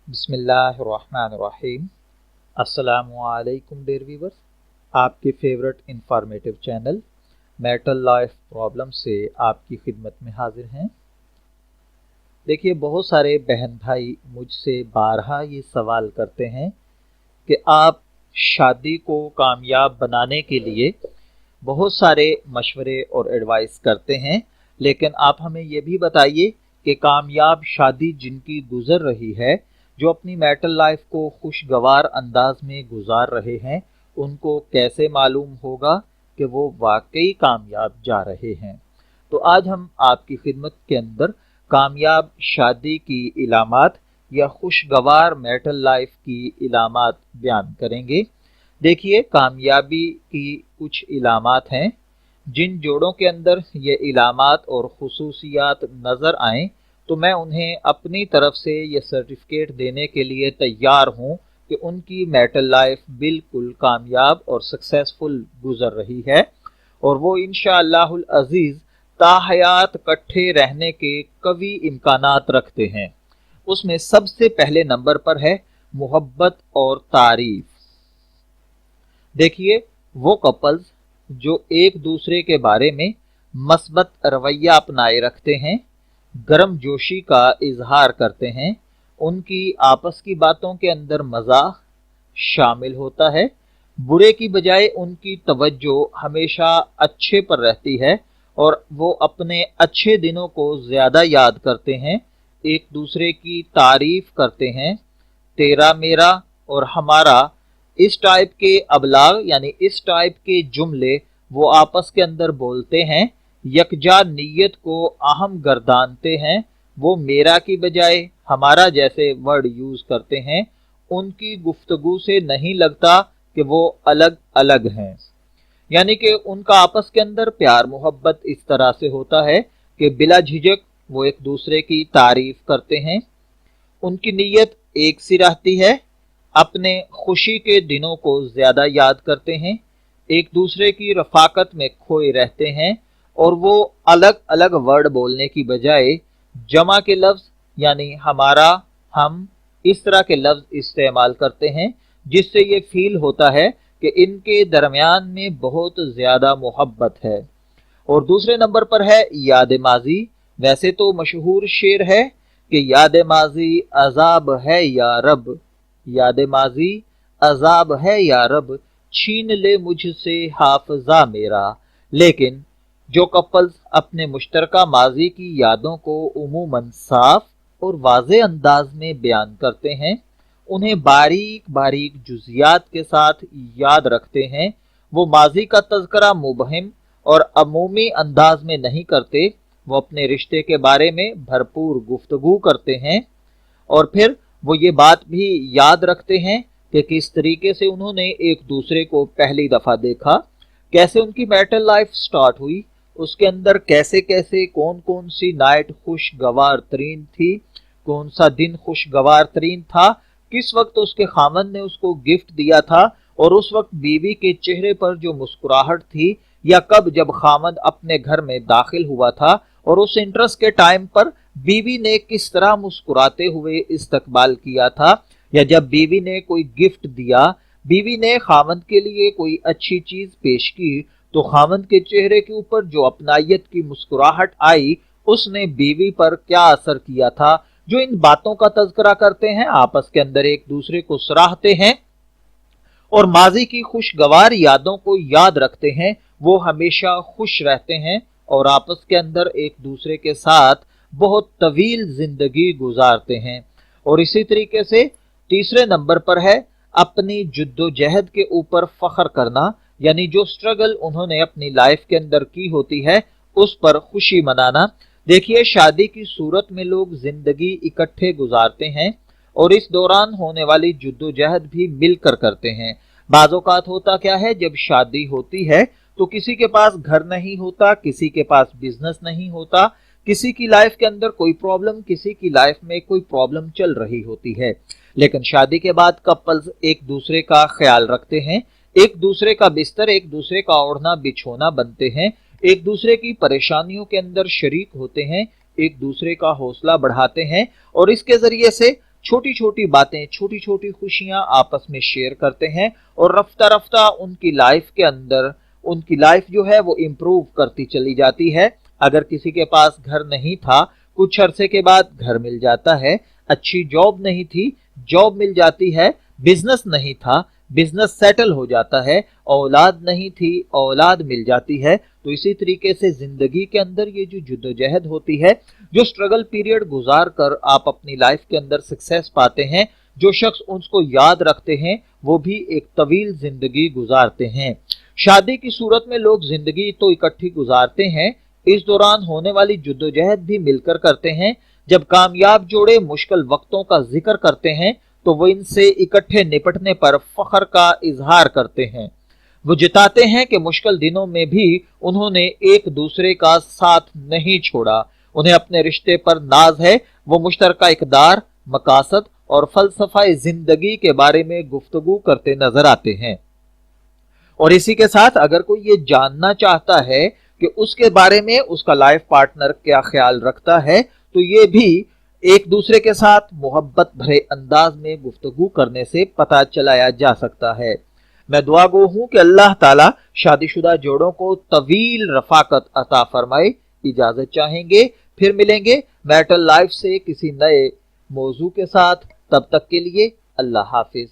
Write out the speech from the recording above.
बिस्मिल्लाहिर्रहमानिर्रहीम। अस्सलामुअलैकुम dear viewers, आपके favourite informative channel marital life problem से आपकी खिदमत में हाजिर हैं। देखिए, बहुत सारे बहन भाई मुझसे बारहा ये सवाल करते हैं कि आप शादी को कामयाब बनाने के लिए बहुत सारे मशवरे और एडवाइस करते हैं, लेकिन आप हमें ये भी बताइए कि कामयाब शादी जिनकी गुजर रही है, जो अपनी मैरिटल लाइफ को खुशगवार अंदाज में गुजार रहे हैं, उनको कैसे मालूम होगा कि वो वाकई कामयाब जा रहे हैं। तो आज हम आपकी खिदमत के अंदर कामयाब शादी की इलामात या खुशगवार मैरिटल लाइफ की इलामात बयान करेंगे। देखिए, कामयाबी की कुछ इलामात हैं। जिन जोड़ों के अंदर ये इलामात और खुसूसियात नज़र आएँ तो मैं उन्हें अपनी तरफ से ये सर्टिफिकेट देने के लिए तैयार हूँ कि उनकी मैरिटल लाइफ बिल्कुल कामयाब और सक्सेसफुल गुजर रही है और वो इंशाअल्लाहुल अजीज़ ताहयात इकट्ठे रहने के कवी इम्कानात रखते हैं। उसमें सबसे पहले नंबर पर है मोहब्बत और तारीफ। देखिए, वो कपल्स जो एक दूसरे के बारे में मस्बत रवैया अपनाए रखते हैं, गर्म जोशी का इजहार करते हैं, उनकी आपस की बातों के अंदर मजाक शामिल होता है, बुरे की बजाय उनकी तवज्जो हमेशा अच्छे पर रहती है और वो अपने अच्छे दिनों को ज्यादा याद करते हैं, एक दूसरे की तारीफ करते हैं, तेरा मेरा और हमारा, इस टाइप के अबलाग यानी इस टाइप के जुमले वो आपस के अंदर बोलते हैं, यकजा नीयत को अहम गर्दानते हैं, वो मेरा की बजाय हमारा जैसे वर्ड यूज करते हैं, उनकी गुफ्तगू से नहीं लगता कि वो अलग अलग हैं। यानी कि उनका आपस के अंदर प्यार मोहब्बत इस तरह से होता है कि बिला झिझक वो एक दूसरे की तारीफ करते हैं, उनकी नीयत एक सी रहती है, अपने खुशी के दिनों को ज्यादा याद करते हैं, एक दूसरे की रफाकत में खोए रहते हैं और वो अलग अलग वर्ड बोलने की बजाय जमा के लफ्ज यानी हमारा, हम, इस तरह के लफ्ज इस्तेमाल करते हैं, जिससे ये फील होता है कि इनके दरमियान में बहुत ज्यादा मोहब्बत है। और दूसरे नंबर पर है याद माजी। वैसे तो मशहूर शेर है कि याद माजी अजाब है या रब, याद माजी अजाब है या रब, छीन ले मुझसे हाफजा मेरा। लेकिन जो कपल्स अपने मुश्तरका माजी की यादों को उमूमन साफ और वाज़े अंदाज में बयान करते हैं, उन्हें बारीक बारीक जुजियात के साथ याद रखते हैं, वो माजी का तज़करा मुबहिम और अमूमी अंदाज में नहीं करते, वो अपने रिश्ते के बारे में भरपूर गुफ्तगू करते हैं और फिर वो ये बात भी याद रखते हैं कि किस तरीके से उन्होंने एक दूसरे को पहली दफा देखा, कैसे उनकी मैरिटल लाइफ स्टार्ट हुई, उसके अंदर कैसे कैसे कौन कौन सी नाइट खुशगवार तरीन थी, कौन सा दिन खुशगवार तरीन था, किस वक्त उसके खामन ने उसको गिफ्ट दिया था और उस वक्त बीवी के चेहरे पर जो मुस्कुराहट थी, या कब जब खामद अपने घर में दाखिल हुआ था और उस इंटरेस्ट के टाइम पर बीवी ने किस तरह मुस्कुराते हुए इस्तकबाल किया था, या जब बीवी ने कोई गिफ्ट दिया, बीवी ने खामद के लिए कोई अच्छी चीज पेश की तो खामद के चेहरे के ऊपर जो अपनायत की मुस्कुराहट आई, उसने बीवी पर क्या असर किया था। जो इन बातों का तज़करा करते हैं, आपस के अंदर एक दूसरे को सराहते हैं और माजी की खुशगवार यादों को याद रखते हैं, वो हमेशा खुश रहते हैं और आपस के अंदर एक दूसरे के साथ बहुत तवील जिंदगी गुजारते हैं। और इसी तरीके से तीसरे नंबर पर है अपनी जुद्दोजहद के ऊपर फख्र करना, यानी जो स्ट्रगल उन्होंने अपनी लाइफ के अंदर की होती है उस पर खुशी मनाना। देखिए, शादी की सूरत में लोग जिंदगी इकट्ठे गुजारते हैं और इस दौरान होने वाली जुद्दोजहद भी मिलकर करते हैं। बाज़ औक़ात होता क्या है, जब शादी होती है तो किसी के पास घर नहीं होता, किसी के पास बिजनेस नहीं होता, किसी की लाइफ के अंदर कोई प्रॉब्लम, किसी की लाइफ में कोई प्रॉब्लम चल रही होती है, लेकिन शादी के बाद कपल्स एक दूसरे का ख्याल रखते हैं, एक दूसरे का बिस्तर, एक दूसरे का ओढ़ना बिछोना बनते हैं, एक दूसरे की परेशानियों के अंदर शरीक होते हैं, एक दूसरे का हौसला बढ़ाते हैं और इसके जरिए से छोटी छोटी बातें, छोटी छोटी खुशियां आपस में शेयर करते हैं और रफ्ता रफ्ता उनकी लाइफ के अंदर उनकी लाइफ जो है वो इम्प्रूव करती चली जाती है। अगर किसी के पास घर नहीं था, कुछ अरसे के बाद घर मिल जाता है। अच्छी जॉब नहीं थी, जॉब मिल जाती है। बिजनेस नहीं था, बिजनेस सेटल हो जाता है। औलाद नहीं थी, औलाद मिल जाती है। तो इसी तरीके से जिंदगी के अंदर ये जो जद्दोजहद होती है, जो स्ट्रगल पीरियड गुजार कर आप अपनी लाइफ के अंदर सक्सेस पाते हैं, जो शख्स उसको याद रखते हैं वो भी एक तवील जिंदगी गुजारते हैं। शादी की सूरत में लोग जिंदगी तो इकट्ठी गुजारते हैं, इस दौरान होने वाली जद्दोजहद भी मिलकर करते हैं। जब कामयाब जोड़े मुश्किल वक्तों का जिक्र करते हैं तो वो इनसे इकट्ठे निपटने पर फख्र का इजहार करते हैं। वो जताते हैं कि मुश्किल दिनों में भी उन्होंने एक दूसरे का साथ नहीं छोड़ा। उन्हें अपने रिश्ते पर नाज है। वो मुश्तरका इकदार, मकासद और फलसफा जिंदगी के बारे में गुफ्तगू करते नजर आते हैं। और इसी के साथ अगर कोई ये जानना चाहता है कि उसके बारे में उसका लाइफ पार्टनर क्या ख्याल रखता है, तो ये भी एक दूसरे के साथ मोहब्बत भरे अंदाज में गुफ्तगू करने से पता चलाया जा सकता है। मैं दुआ गो हूं कि अल्लाह ताला शादीशुदा जोड़ों को तवील रफाकत अता फरमाए। इजाजत चाहेंगे, फिर मिलेंगे मैरिटल लाइफ से किसी नए मौजू के साथ। तब तक के लिए अल्लाह हाफिज।